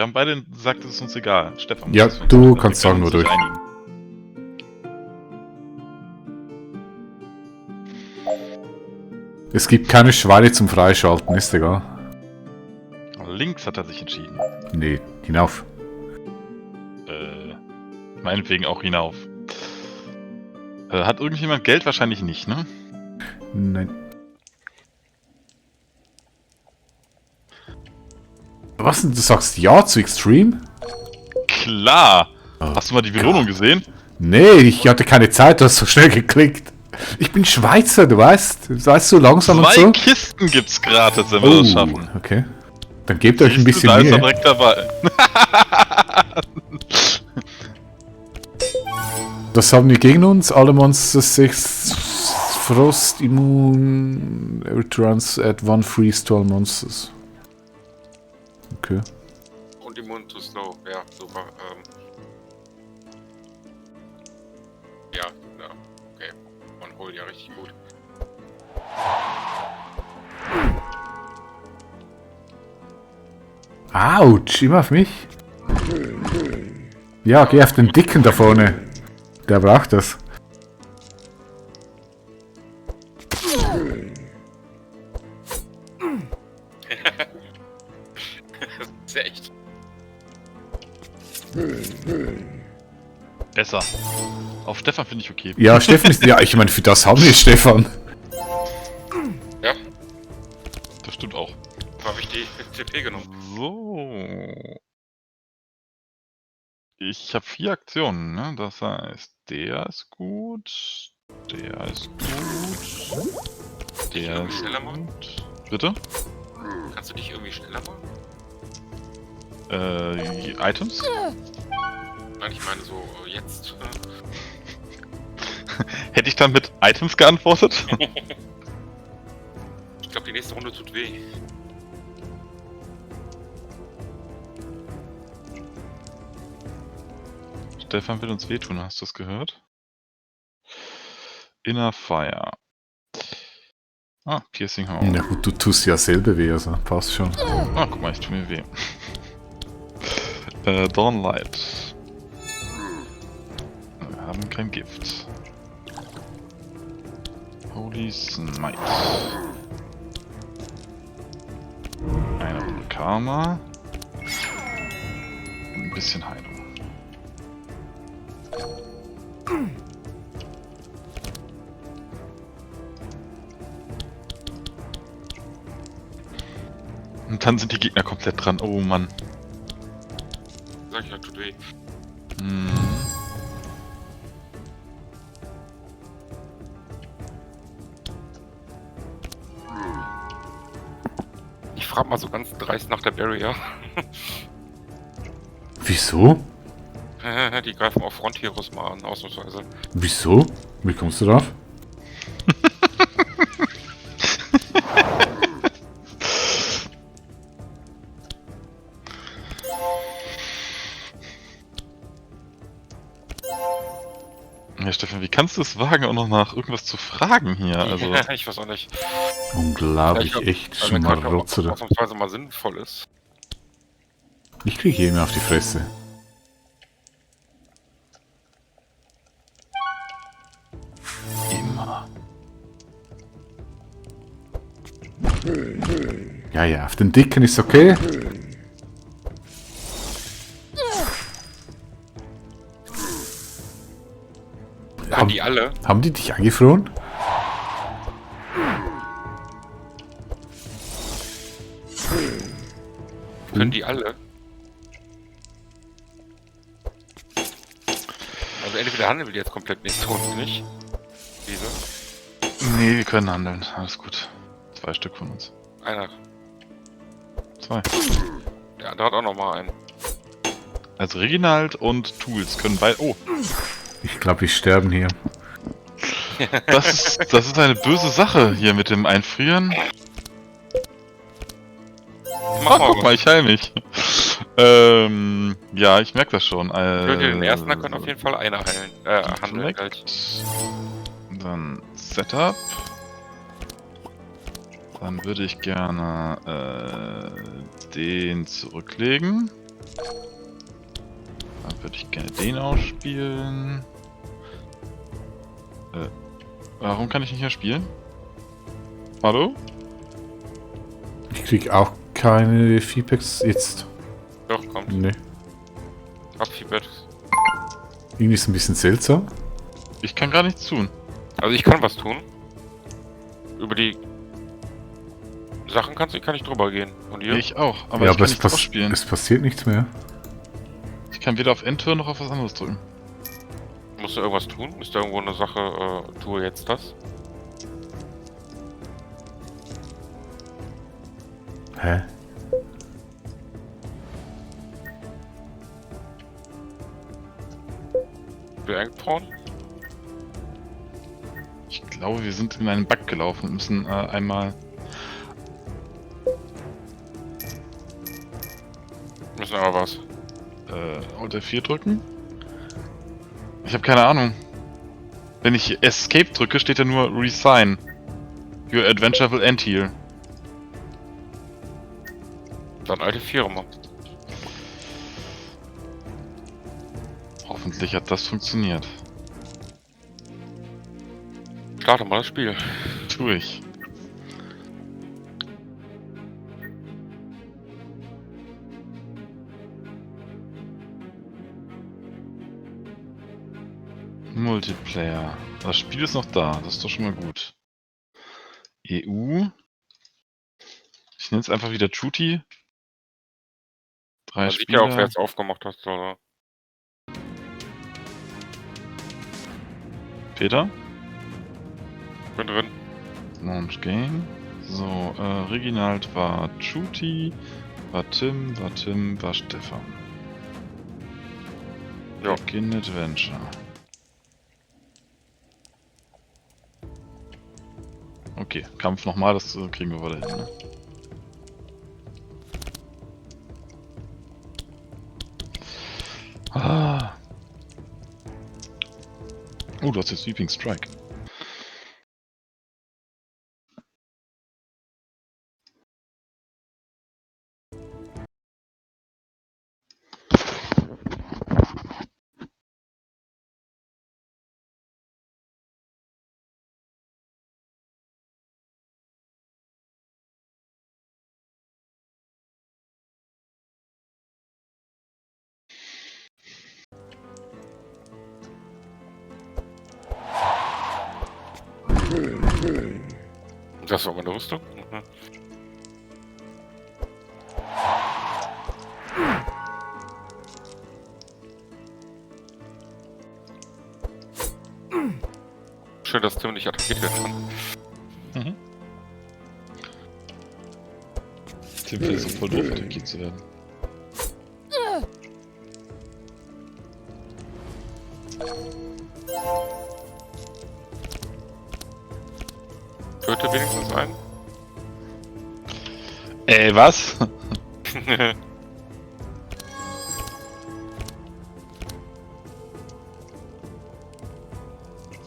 Wir haben beide gesagt, es ist uns egal. Stefan. Ja, du kannst sagen, nur durch. Es gibt keine Schweine zum Freischalten, ist egal. Links hat er sich entschieden. Nee, hinauf. Meinetwegen auch hinauf. Hat irgendjemand Geld? Wahrscheinlich nicht, ne? Nein. Was denn? Du sagst ja zu Extreme? Klar! Oh, Hast du mal die Belohnung gesehen? Nee, ich hatte keine Zeit, du hast so schnell geklickt. Ich bin Schweizer, du weißt so langsam und 2 so. Kisten gibt's gratis, wenn wir das schaffen. Okay. Dann gebt euch ein bisschen da ist er Mühe. direkt dabei. Das haben wir gegen uns. Alle Monster 6 Frost Immun Returns at 1 Freeze to all Monsters. Okay. Und immun to slow, ja, super. Ja, okay. Man holt ja richtig gut. Autsch, immer auf mich. Ja, geh auf den Dicken da vorne. Der braucht das. Das ist ja echt. Besser. Auf Stefan finde ich okay. Ja, Stefan ist... Ja, ich meine, für das haben wir Stefan. Ja, Das stimmt auch. habe ich die TP genommen. So. Ich habe 4 Aktionen, ne? Das heißt, der ist gut. Der ist gut. Der irgendwie ist schneller machen? gut. Bitte? Kannst du dich irgendwie schneller machen? Items? Nein, ich meine so jetzt. Hätte ich dann mit Items geantwortet? Ich glaube, die nächste Runde tut weh. Stefan will uns wehtun, hast du das gehört? Inner Fire. Ah, Piercing Horn. Na gut, du tust ja selber weh, also passt schon. Ah, guck mal, ich tue mir weh. Dawnlight. Wir haben kein Gift. Holy Smite. Eine Runde Karma. Und ein bisschen Heilung. Und dann sind die Gegner komplett dran. Oh Mann. Sag ich ja, tut weh. Hm. Ich frag mal so ganz dreist nach der Barrier. Wieso? Die greifen auch Front Heroes mal an, ausnahmsweise. Wieso? Wie kommst du drauf? Ja, Stefan, wie kannst du es wagen, auch noch nach irgendwas zu fragen hier? Also, Ich weiß auch nicht. Unglaublich, Ich echt Weil eine Karte auch Schmarotzere. ausnahmsweise mal sinnvoll ist. Ich krieg hier immer auf die Fresse. Immer. Ja, ja, auf den Dicken ist okay. Können die alle? Haben die dich angefroren? Können die alle? Also entweder handeln wir die jetzt komplett nächste Runde nicht. Diese. nee, wir können handeln. Alles gut. 2 Stück von uns. Einer. 2. Der andere hat auch noch mal einen. Also Reginald und Tools können beide... Oh, Ich glaube, wir sterben hier. das ist eine böse Sache hier mit dem Einfrieren. Mach Ah, guck mal, ich heil mich. Ja, ich merke das schon. Könnt ihr den ersten, dann können auf jeden Fall einer heilen. Handeln gleich. Dann Setup. Dann würde ich gerne den zurücklegen. würde ich gerne den ausspielen. Warum kann ich nicht mehr spielen? Hallo? Ich krieg auch keine Feedbacks jetzt. Doch, kommt. Nee. Hab Feedback. Irgendwie ist es ein bisschen seltsam. Ich kann gar nichts tun. Also ich kann was tun. Über die Sachen kann ich drüber gehen. Und ihr? Ich auch, aber Ja, ich aber kann nichts ausspielen. es passiert nichts mehr. Ich kann weder auf Enter noch auf was anderes drücken. Musst du irgendwas tun? Ist da irgendwo eine Sache, tue jetzt das? Hä? Beangporn? Ich glaube, wir sind in einen Bug gelaufen und müssen einmal... Müssen aber was. Alt F4 drücken? Ich habe keine Ahnung. Wenn ich Escape drücke, steht da nur Resign. Your adventure will end here. Dann alte 4 machen. Hoffentlich hat das funktioniert. Starte mal das Spiel. Tu ich. Multiplayer. Das Spiel ist noch da, das ist doch schon mal gut. EU. Ich nenne es einfach wieder Chuti. 3 Man sieht ja auch, wer Spieler. jetzt aufgemacht hat, oder? Peter. Bin drin. Launch Game. So, Reginald war Chuti, war Tim, war Stefan. Ja. Begin Adventure. Okay, Kampf nochmal, das kriegen wir weiter hin. Ne? Ah. Oh, du hast jetzt Sweeping Strike. Das war meine Rüstung. Mhm. Schön, dass Tim nicht attackiert werden kann. Mhm. Tim findet es voll doof, attackiert zu werden. Töte wenigstens einen. Was?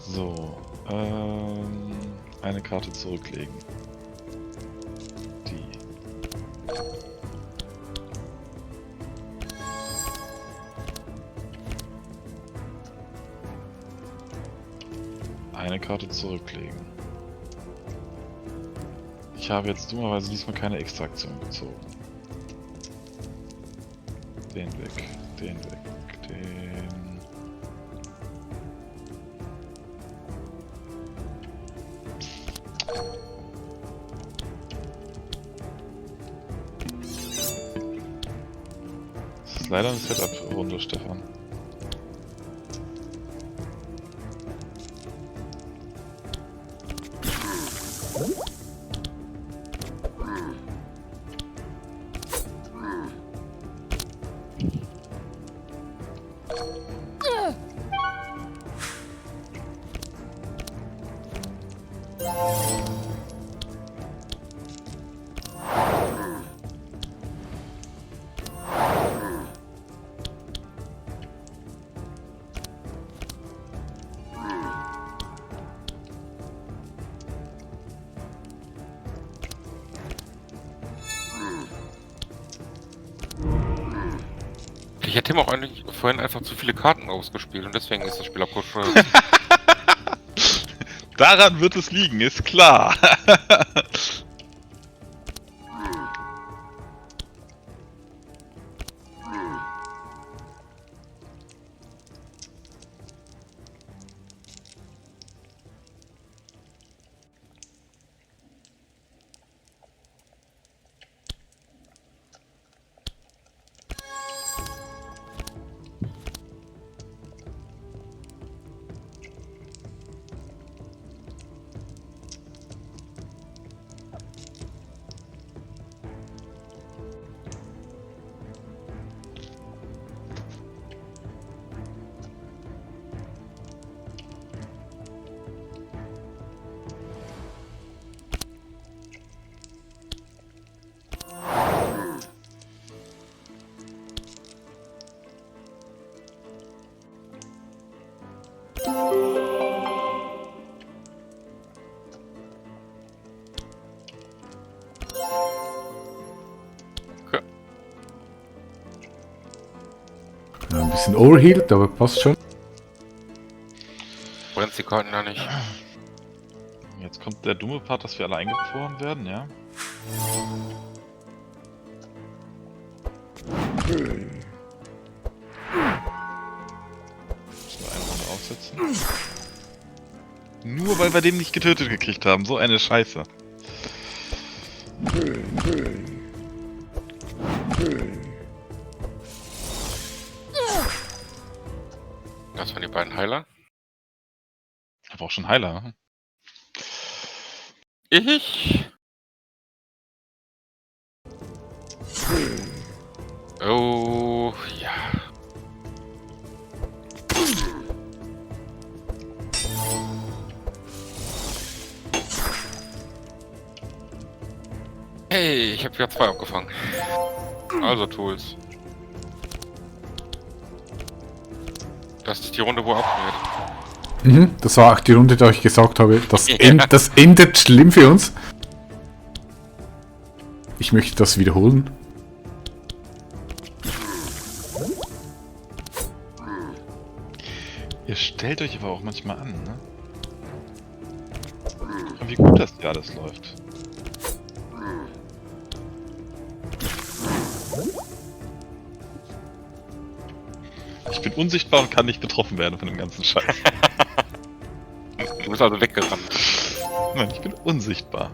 So, eine Karte zurücklegen. Die. Eine Karte zurücklegen. Ich habe jetzt dummerweise diesmal keine Extraktion gezogen. Den weg, den weg, den... Das ist leider eine Setup-Runde, Stefan. Eigentlich hat Tim auch eigentlich vorhin einfach zu viele Karten ausgespielt und deswegen ist das Spiel abgerutscht. Daran wird es liegen, ist klar. Ja, ein bisschen overhealed, aber passt schon. Brennt die Karten da nicht. Jetzt kommt der dumme Part, dass wir alle eingefroren werden, ja? So, eine Runde aufsetzen. Nur weil wir den nicht getötet gekriegt haben, so eine Scheiße. Das waren die beiden Heiler. Ich habe auch schon Heiler. Hm? Ich. Oh, ja. Hey, ich habe wieder 2 abgefangen. Also Tools. Das ist die Runde, wo er abfährt. Mhm, das war auch die Runde, da ich gesagt habe, das endet schlimm für uns. Ich möchte das wiederholen. Ihr stellt euch aber auch manchmal an, ne? Und wie gut das hier alles läuft. Ich bin unsichtbar und kann nicht betroffen werden von dem ganzen Scheiß. Du bist also weggerannt. Nein, ich bin unsichtbar.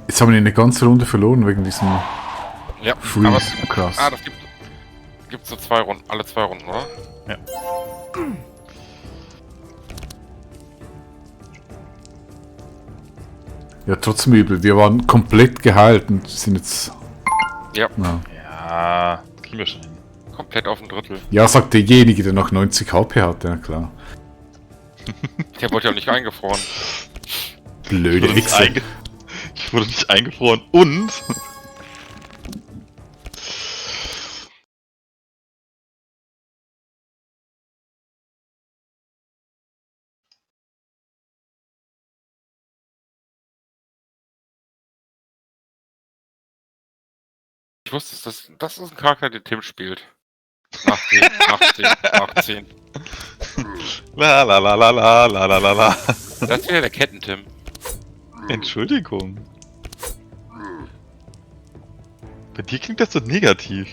Jetzt haben wir eine ganze Runde verloren wegen diesem Ja, aber Freeze. Krass. das gibt's so 2 Runden, alle 2 Runden, oder? Ja. Ja, trotzdem übel. Wir waren komplett geheilt und sind jetzt... Ja. Na. Ja, kriegen wir schon hin. Komplett auf ein Drittel. Ja, sagt derjenige, der noch 90 HP hatte, na klar. Der wurde ja auch nicht eingefroren. Blöde Wichser. Ich wurde nicht eingefroren und... Ich wusste, das ist ein Charakter, der Tim spielt. Nach 10, nach 10, nach 10. La la la la la la la la la. Das ist wieder der Ketten-Tim. Entschuldigung. Bei dir klingt das so negativ.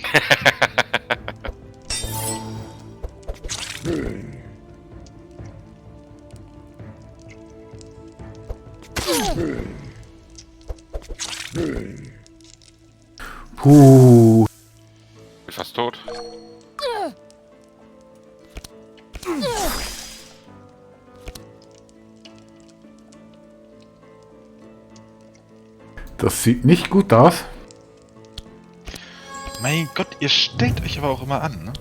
Puh. Ist fast tot. Das sieht nicht gut aus. Mein Gott, ihr stellt euch aber auch immer an, ne?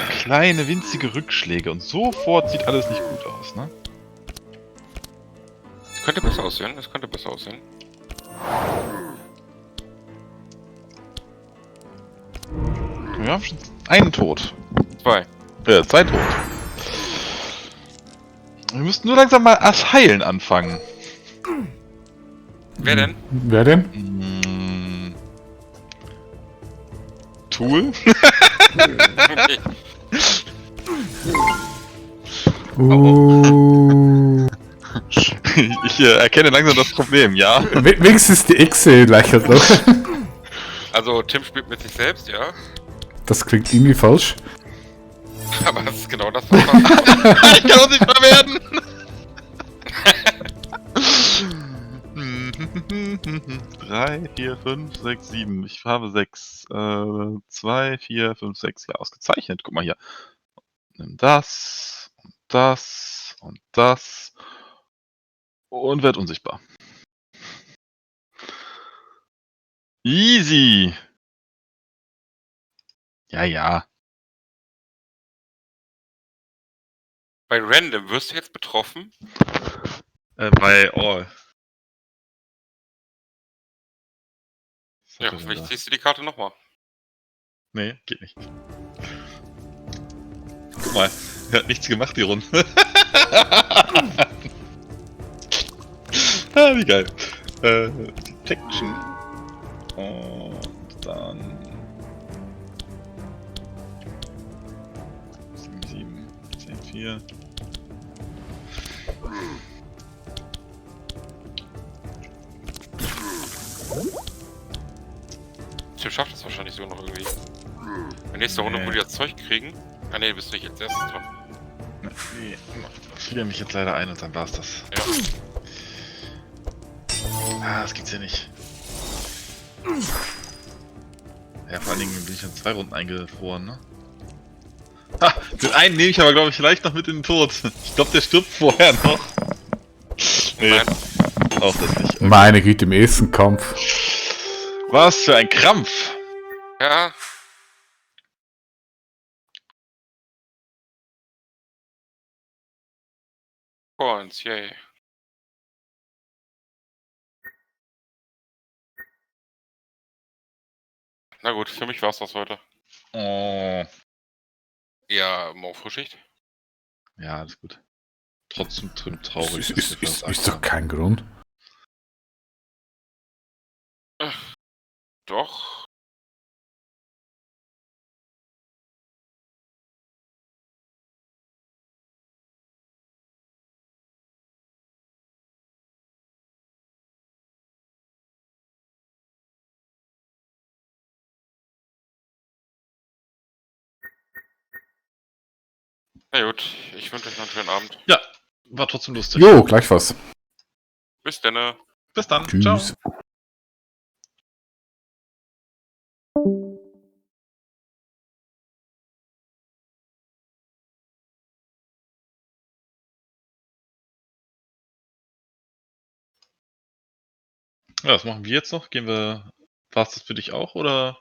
Kleine, winzige Rückschläge und sofort sieht alles nicht gut aus, ne? Es könnte besser aussehen, es könnte besser aussehen. Wir haben schon einen tot. 2. 2 tot. Wir müssten nur langsam mal das Heilen anfangen. Wer denn? Wer denn? Hm. Tool? Ich erkenne langsam das Problem, ja. Wenigstens die Echse lächelt noch. Also, Tim spielt mit sich selbst, ja. Das klingt irgendwie falsch. Aber das ist genau das, was man Ich kann unsichtbar werden! 3, 4, 5, 6, 7. Ich habe 6. 2, 4, 5, 6. Ja, ausgezeichnet. Guck mal hier. Nimm das und das und das. Und werd unsichtbar. Easy! Ja, ja. Bei Random wirst du jetzt betroffen. Bei All. Was Ja, hat er denn vielleicht da? ziehst du die Karte nochmal. Nee, geht nicht. Guck mal, er hat nichts gemacht, die Runde. Ah, wie geil. Detection. Und dann. 7, 7, 10, 4. Tim schafft das wahrscheinlich sogar noch irgendwie. In nächster Runde, wo die das Zeug kriegen. Ah ne, bist du nicht als erstes dran. Nee, ich friere mich jetzt leider ein und dann war's das. Ja. Ah, das gibt's ja nicht. Ja, vor allen Dingen bin ich in 2 Runden eingefroren, ne? Ha! Den einen nehme ich aber, glaube ich, vielleicht noch mit in den Tod. Ich glaube, der stirbt vorher noch. Nee, Nein. auch das nicht. Meine Güte, im ersten Kampf. Was für ein Krampf! Ja. Coins, yay. Na gut, für mich war's das heute. Oh. Ja, morgen Frühschicht. Ja, alles gut. Trotzdem traurig. Ist doch kein Grund. Doch. Na gut, ich wünsche euch noch einen schönen Abend. Ja, war trotzdem lustig. Jo, gleich was. Bis dann. Bis dann. Tschüss. Ciao. Ja, was machen wir jetzt noch? War's das für dich auch, oder?